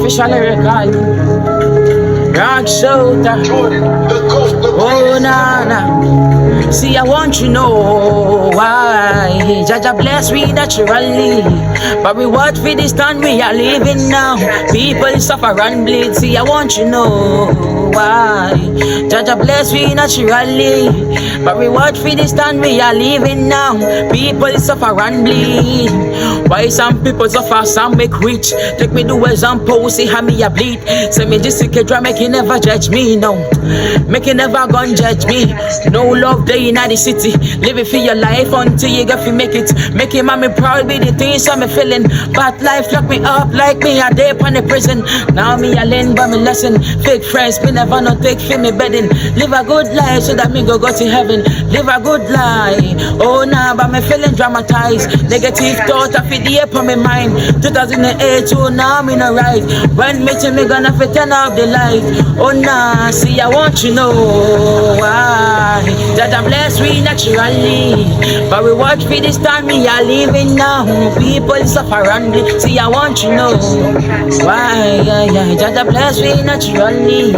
official record. Rock shoulder. Oh na na. See, I want you know why. Jaja bless we naturally, but we what for this time we are living now. People suffer and bleed. See, I want you know why. Jaja bless we naturally, but we what for this time we are living now. People suffer and bleed. Why some people suffer, some make rich. Take me do example, see how me a bleed. Say me just a make you never judge me, no. Make you never gon' judge me. No love day in the city. Live it for your life until you get to make it. Make your mommy proud be the things I'm feeling. But life lock me up like me a day upon the prison. Now me a learn by me lesson. Fake friends me never no take for me bedding. Live a good life so that me go to heaven. Live a good life. Oh nah, but me feeling dramatized. Negative thought I feel the air on my mind. 2008 oh now me no right. When me to me gonna fit turn off the light. Oh nah, see I want you know why. That I'm blessed we naturally, but we watch for this time we are living now. People suffer and bleed. See I want you know why. That I'm blessed we naturally.